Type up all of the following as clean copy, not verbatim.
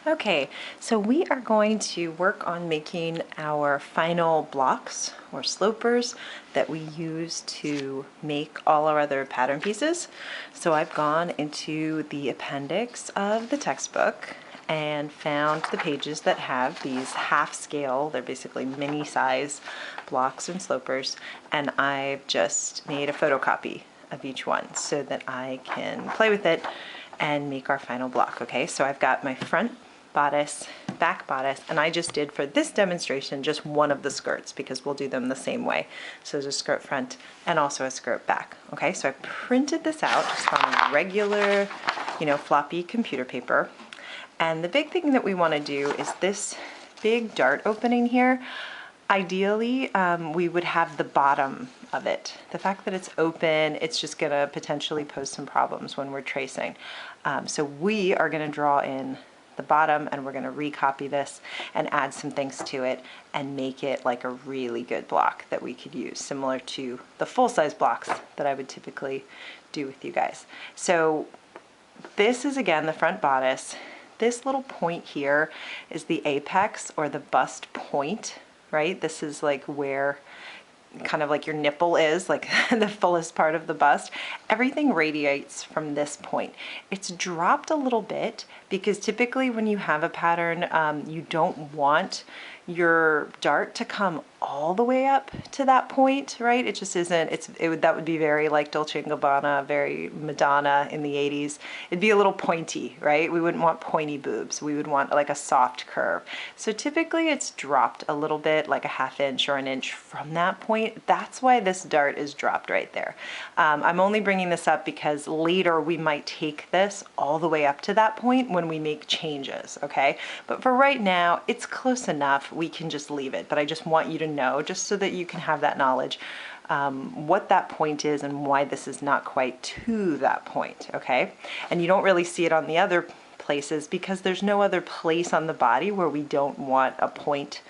Okay, so we are going to work on making our final blocks or slopers that we use to make all our other pattern pieces. So I've gone into the appendix of the textbook and found the pages that have these half scale, they're basically mini size blocks and slopers, and I've just made a photocopy of each one so that I can play with it and make our final block. Okay, so I've got my front bodice, back bodice, and I just did for this demonstration just one of the skirts because we'll do them the same way. So there's a skirt front and also a skirt back. Okay, so I printed this out just on regular, floppy computer paper. And the big thing that we want to do is this big dart opening here. Ideally, we would have the bottom of it. The fact that it's open, it's just going to potentially pose some problems when we're tracing. So we are going to draw in the bottom, and we're going to recopy this and add some things to it and make it like a really good block that we could use, similar to the full-size blocks that I would typically do with you guys. So this is, again, the front bodice. This little point here is the apex or the bust point, right? This is like where kind of like your nipple is, like the fullest part of the bust. Everything radiates from this point. It's dropped a little bit because typically when you have a pattern, you don't want your dart to come all the way up to that point, right? It just isn't, that would be very like Dolce & Gabbana, very Madonna in the 80s. It'd be a little pointy, right? We wouldn't want pointy boobs. We would want like a soft curve. So typically it's dropped a little bit, like a ½ inch or an inch from that point. That's why this dart is dropped right there. I'm only bringing this up because later we might take this all the way up to that point when we make changes, okay? But for right now, it's close enough. We can just leave it, but I just want you to know, just so that you can have that knowledge, what that point is and why this is not quite to that point, okay? And you don't really see it on the other places because there's no other place on the body where we don't want a point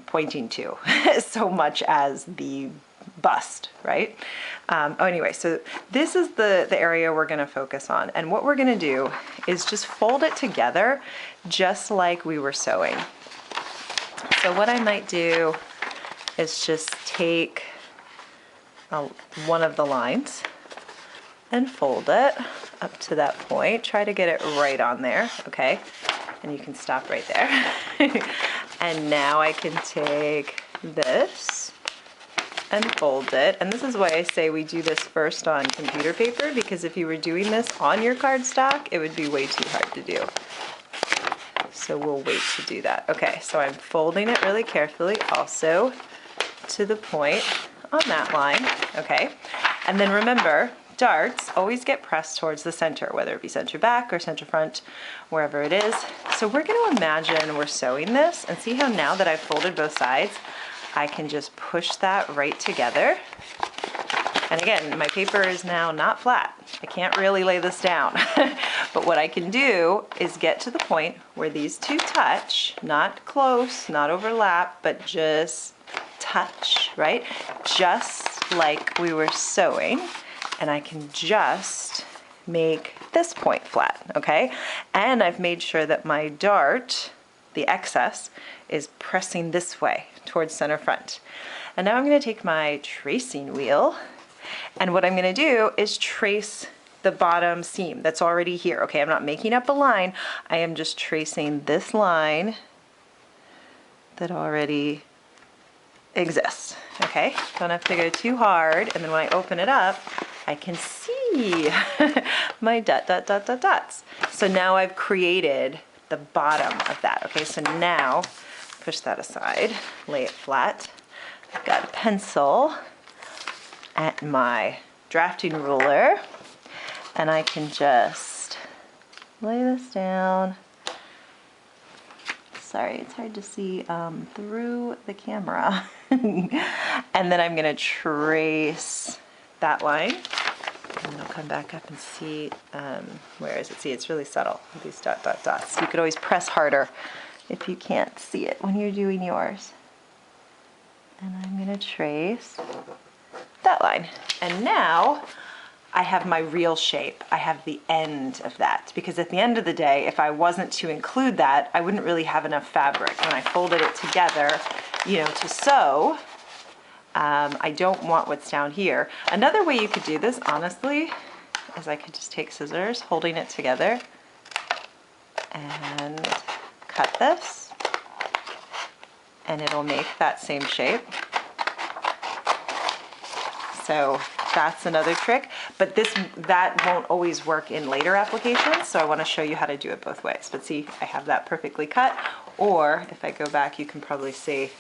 pointing to so much as the bust, right? Anyway, so this is the area we're going to focus on, and what we're going to do is just fold it together just like we were sewing. So what I might do is just take one of the lines and fold it up to that point. Try to get it right on there, okay? And you can stop right there. And now I can take this and fold it. And this is why I say we do this first on computer paper, because if you were doing this on your cardstock, it would be way too hard to do. So we'll wait to do that. Okay, so I'm folding it really carefully also to the point on that line, okay? And then remember, darts always get pressed towards the center, whether it be center back or center front, wherever it is. So we're going to imagine we're sewing this, and see how now that I've folded both sides, I can just push that right together. And again, my paper is now not flat. I can't really lay this down. But what I can do is get to the point where these two touch, not close, not overlap, but just touch, right? Just like we were sewing. And I can just make this point flat, okay? And I've made sure that my dart, the excess, is pressing this way towards center front. And now I'm going to take my tracing wheel, and what I'm going to do is trace the bottom seam that's already here. Okay, I'm not making up a line. I am just tracing this line that already exists. Okay, don't have to go too hard, and then when I open it up, I can see my dots. So now I've created the bottom of that. Okay, so now push that aside, lay it flat. I've got a pencil at my drafting ruler, and I can just lay this down. Sorry, it's hard to see through the camera. And then I'm going to trace that line, and I'll come back up and see, where is it? See, it's really subtle, these dots. You could always press harder if you can't see it when you're doing yours. And I'm going to trace that line. And now I have my real shape. I have the end of that, because at the end of the day, if I wasn't to include that, I wouldn't really have enough fabric. When I folded it together, you know, to sew, I don't want what's down here. Another way you could do this, honestly, is I could just take scissors, holding it together, and cut this, and it'll make that same shape. So that's another trick, but that won't always work in later applications, so I want to show you how to do it both ways. But see, I have that perfectly cut, or if I go back, you can probably see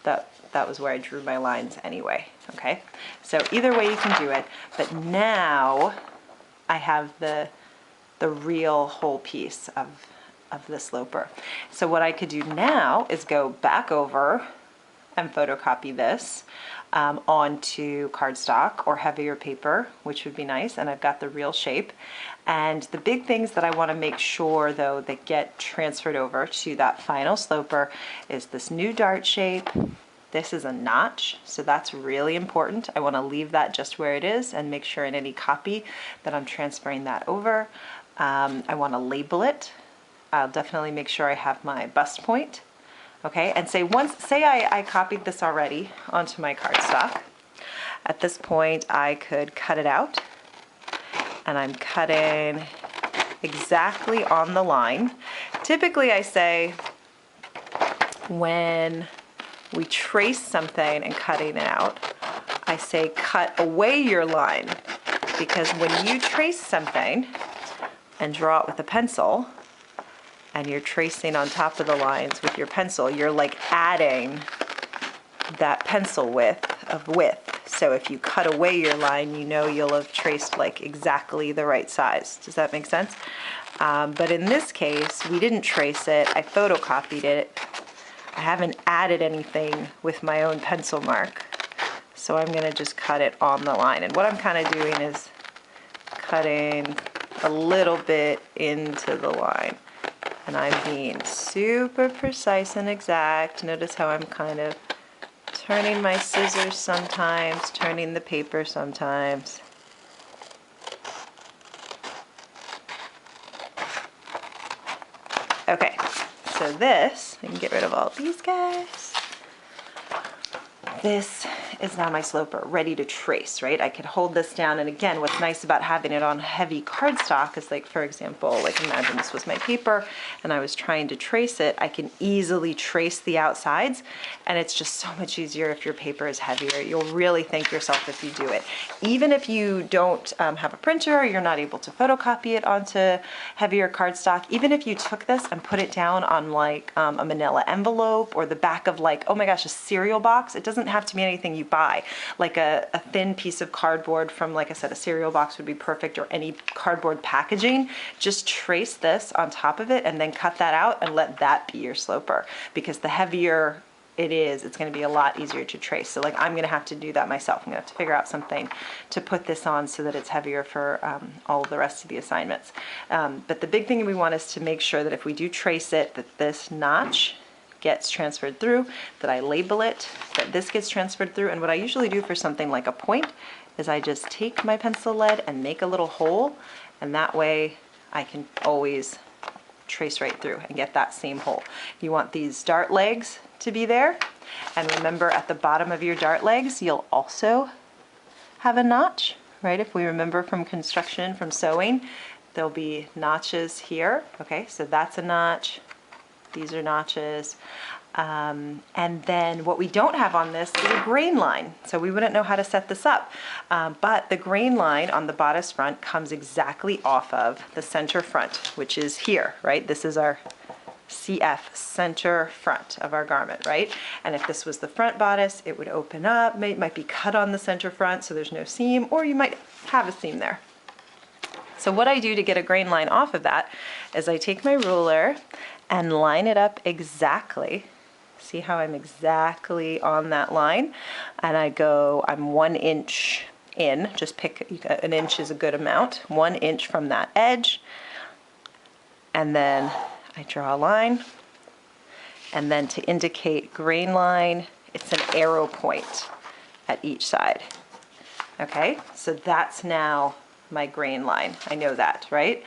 that that was where I drew my lines anyway, okay? So either way you can do it, but now I have the real whole piece of the sloper. So what I could do now is go back over and photocopy this onto cardstock or heavier paper, which would be nice, and I've got the real shape. And the big things that I want to make sure, though, that get transferred over to that final sloper is this new dart shape. This is a notch, so that's really important. I want to leave that just where it is and make sure in any copy that I'm transferring that over. I want to label it. I'll definitely make sure I have my bust point. Okay, and say I copied this already onto my cardstock. At this point, I could cut it out, and I'm cutting exactly on the line. Typically, I say when we trace something and cutting it out, I say cut away your line, because when you trace something and draw it with a pencil, and you're tracing on top of the lines with your pencil, you're like adding that pencil width. So if you cut away your line, you know you'll have traced like exactly the right size. Does that make sense? But in this case, we didn't trace it. I photocopied it. I haven't added anything with my own pencil mark. So I'm gonna just cut it on the line. And what I'm kind of doing is cutting a little bit into the line. And I'm being super precise and exact. Notice how I'm kind of turning my scissors sometimes, turning the paper sometimes. Okay, so this, I can get rid of all these guys. This is now my sloper, ready to trace, right? I could hold this down, and again, what's nice about having it on heavy cardstock is, like, for example, like imagine this was my paper and I was trying to trace it, I can easily trace the outsides, and it's just so much easier if your paper is heavier. You'll really thank yourself if you do it. Even if you don't have a printer, or you're not able to photocopy it onto heavier cardstock, even if you took this and put it down on like a manila envelope or the back of, like, oh my gosh, a cereal box, it doesn't have to be anything you buy. Like a thin piece of cardboard from, like I said, a cereal box would be perfect, or any cardboard packaging. Just trace this on top of it and then cut that out and let that be your sloper, because the heavier it is, it's going to be a lot easier to trace. So like I'm going to have to do that myself. I'm going to have to figure out something to put this on so that it's heavier for all of the rest of the assignments. But the big thing we want is to make sure that if we do trace it, that this notch gets transferred through, that I label it, that this gets transferred through. And what I usually do for something like a point is I just take my pencil lead and make a little hole, and that way I can always trace right through and get that same hole. You want these dart legs to be there, and remember at the bottom of your dart legs you'll also have a notch, right? If we remember from construction, from sewing, there'll be notches here. Okay, so that's a notch. These are notches. And then what we don't have on this is a grain line, so we wouldn't know how to set this up. But the grain line on the bodice front comes exactly off of the center front, which is here, right? This is our CF, center front of our garment, right? And if this was the front bodice, it would open up, it might be cut on the center front so there's no seam, or you might have a seam there. So what I do to get a grain line off of that is I take my ruler and line it up exactly. See how I'm exactly on that line? And I go, I'm 1 inch in, just pick, an inch is a good amount, 1 inch from that edge. And then I draw a line. And then to indicate grain line, it's an arrow point at each side. Okay, so that's now my grain line. I know that, right?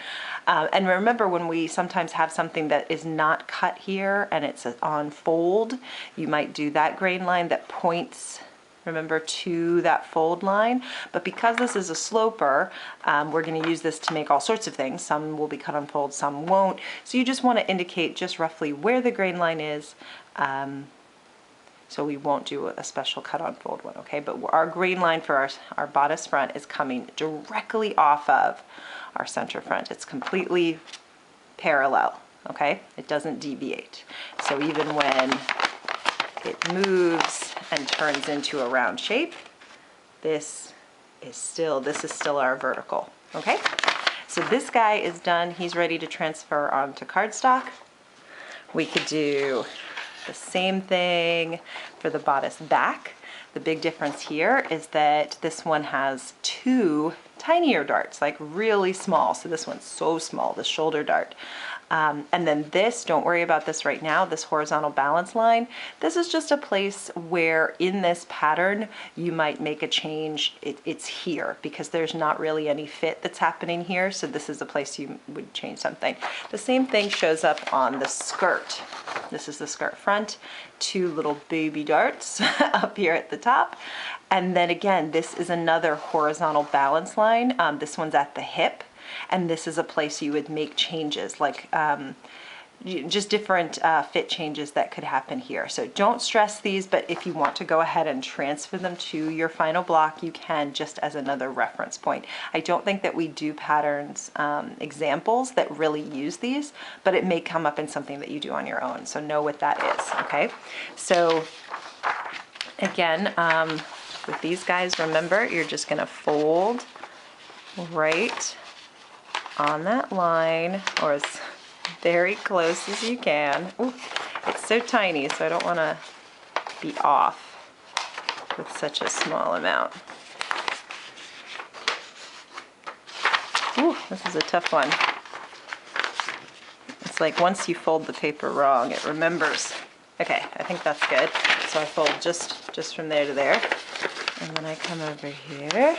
And remember, when we sometimes have something that is not cut here and it's on fold, you might do that grain line that points, remember, to that fold line. But because this is a sloper, we're going to use this to make all sorts of things. Some will be cut on fold, some won't. So you just want to indicate just roughly where the grain line is. So we won't do a special cut on fold one, okay? But our grain line for our bodice front is coming directly off of our center front. It's completely parallel, okay? It doesn't deviate. So even when it moves and turns into a round shape, this is still our vertical, okay? So this guy is done. He's ready to transfer onto cardstock. We could do the same thing for the bodice back. The big difference here is that this one has 2 tinier darts, like really small. So this one's so small, the shoulder dart. And then this, don't worry about this right now, this horizontal balance line, this is just a place where in this pattern you might make a change. It's here because there's not really any fit that's happening here, so this is a place you would change something. The same thing shows up on the skirt. This is the skirt front, 2 little baby darts up here at the top. And then again, this is another horizontal balance line. This one's at the hip. And this is a place you would make changes, like just different fit changes that could happen here. So don't stress these, but if you want to go ahead and transfer them to your final block, you can, just as another reference point. I don't think that we do patterns examples that really use these, but it may come up in something that you do on your own. So know what that is, okay? So again, with these guys, remember, you're just gonna fold right on that line, or as very close as you can. Ooh, it's so tiny, so I don't want to be off with such a small amount. Ooh, this is a tough one. It's like once you fold the paper wrong, it remembers. Okay, I think that's good. So I fold just from there to there, and then I come over here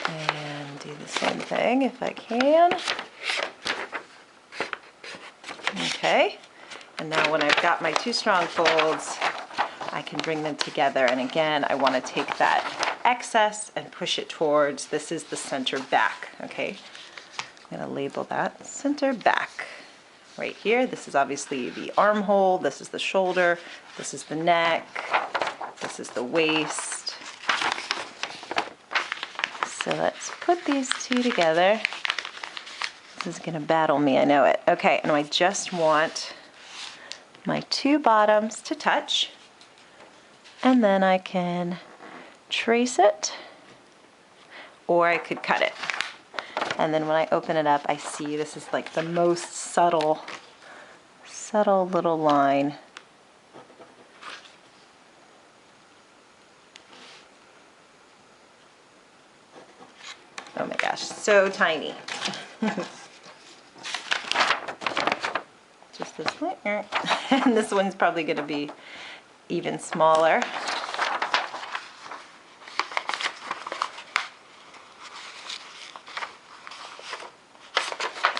and do the same thing if I can. Okay, and now when I've got my 2 strong folds, I can bring them together, and again, I want to take that excess and push it towards, this is the center back, okay? I'm going to label that center back right here. This is obviously the armhole, this is the shoulder, this is the neck, this is the waist. So let's put these 2 together. This is going to battle me, I know it. Okay, and I just want my 2 bottoms to touch, and then I can trace it, or I could cut it. And then when I open it up, I see this is like the most subtle little line. Oh my gosh, so tiny. Just this way. And this one's probably going to be even smaller.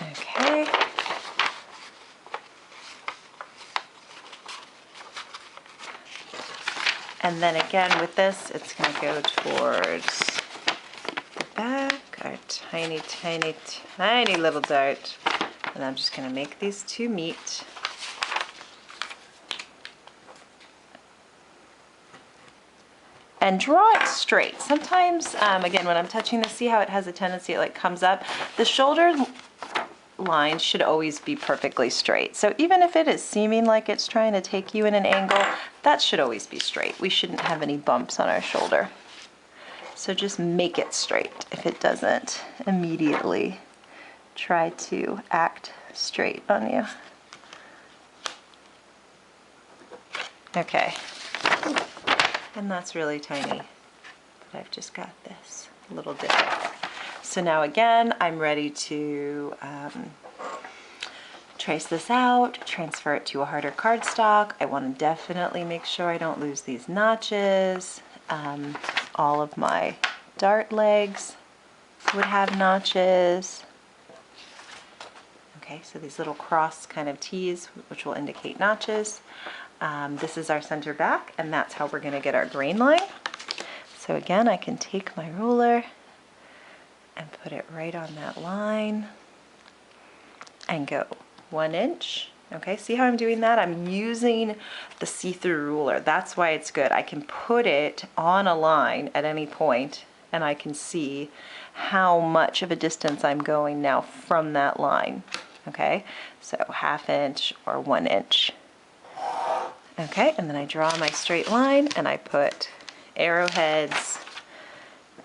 Okay. And then again with this, it's going to go towards the back. Our tiny, tiny, tiny little dart. And I'm just going to make these 2 meet. And draw it straight. Sometimes, again, when I'm touching this, see how it has a tendency, it like comes up. The shoulder line should always be perfectly straight. So even if it is seeming like it's trying to take you in an angle, that should always be straight. We shouldn't have any bumps on our shoulder. So just make it straight if it doesn't immediately try to act straight on you. Okay, and that's really tiny, but I've just got this little dip. So now again, I'm ready to trace this out, transfer it to a harder cardstock. I want to definitely make sure I don't lose these notches. all of my dart legs would have notches. Okay, so these little cross kind of T's, which will indicate notches. This is our center back, and that's how we're going to get our grain line. So again, I can take my ruler and put it right on that line and go 1 inch. Okay, see how I'm doing that? I'm using the see-through ruler. That's why it's good. I can put it on a line at any point, and I can see how much of a distance I'm going now from that line. Okay, so 1/2 inch or 1 inch. Okay, and then I draw my straight line and I put arrowheads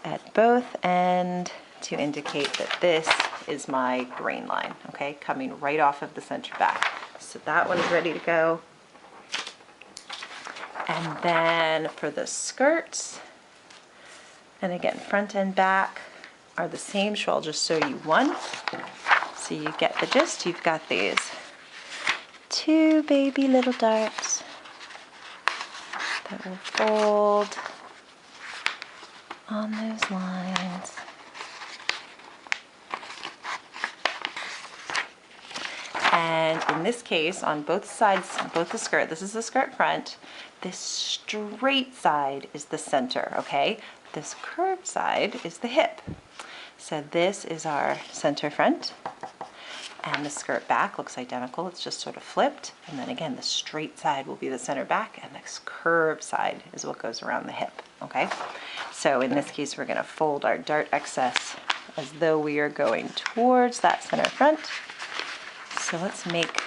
at both ends to indicate that this is my grain line, okay, coming right off of the center back. So that one's ready to go. And then for the skirts, and again, front and back are the same, so I'll just show you one. So you get the gist. You've got these 2 baby little darts that will fold on those lines. And in this case, on both sides, both the skirt, this is the skirt front, this straight side is the center, okay? This curved side is the hip. So this is our center front, and the skirt back looks identical. It's just sort of flipped. And then again, the straight side will be the center back, and this curved side is what goes around the hip, okay? So in this case, we're gonna fold our dart excess as though we are going towards that center front. So let's make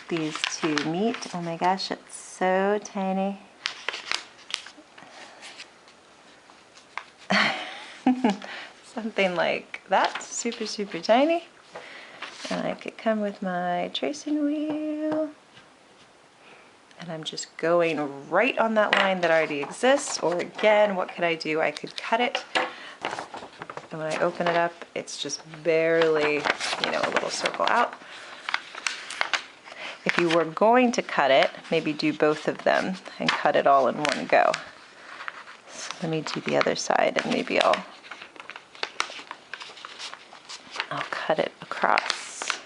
these two meet. Oh my gosh, it's so tiny. Something like that, super, super tiny. And I could come with my tracing wheel. And I'm just going right on that line that already exists. Or again, what could I do? I could cut it. And when I open it up, it's just barely, a little circle out. If you were going to cut it, maybe do both of them and cut it all in one go. So let me do the other side, and maybe I'll cut it across.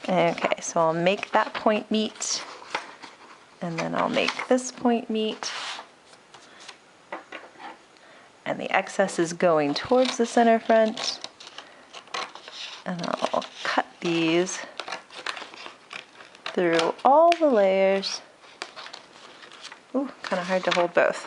Okay, so I'll make that point meet, and then I'll make this point meet. And the excess is going towards the center front. And I'll cut these through all the layers. Ooh, kind of hard to hold both.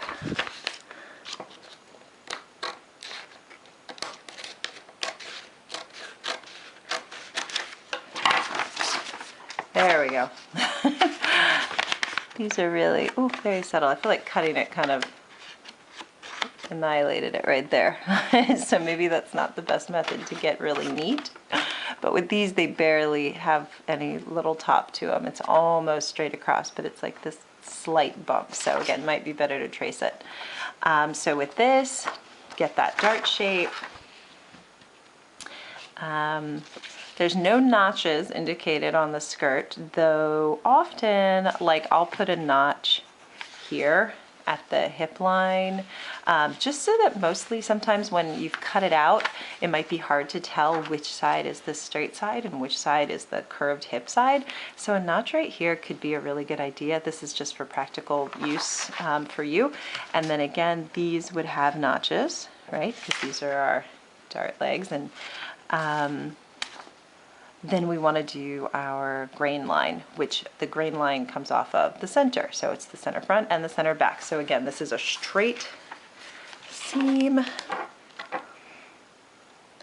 There we go. These are really, very subtle. I feel like cutting it kind of annihilated it right there. So maybe that's not the best method to get really neat. But with these, they barely have any little top to them. It's almost straight across, but it's like this slight bump. So again, might be better to trace it. So with this, get that dart shape. There's no notches indicated on the skirt, though often, like I'll put a notch here at the hip line, just so that mostly sometimes when you've cut it out, it might be hard to tell which side is the straight side and which side is the curved hip side. So a notch right here could be a really good idea. This is just for practical use for you. And then again, these would have notches, right? Because these are our dart legs. And then we want to do our grain line, which the grain line comes off of the center. So it's the center front and the center back. So again, this is a straight seam.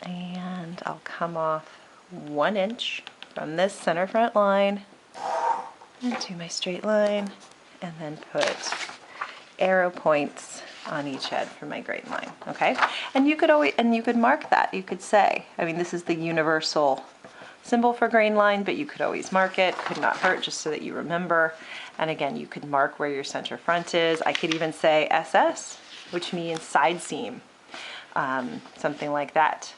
And I'll come off 1 inch from this center front line and do my straight line, and then put arrow points on each head for my grain line, okay? And you could mark that. You could say, this is the universal symbol for grain line, but you could always mark it. Could not hurt, just so that you remember. And again, you could mark where your center front is. I could even say SS, which means side seam, something like that.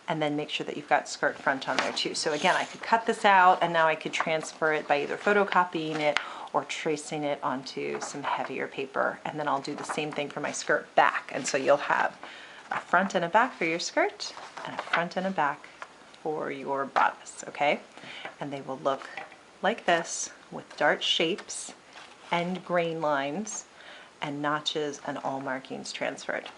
and then make sure that you've got skirt front on there too. So again, I could cut this out and now I could transfer it by either photocopying it or tracing it onto some heavier paper, and then I'll do the same thing for my skirt back. And so you'll have a front and a back for your skirt and a front and a back for your bodice, okay? And they will look like this with dart shapes and grain lines and notches and all markings transferred.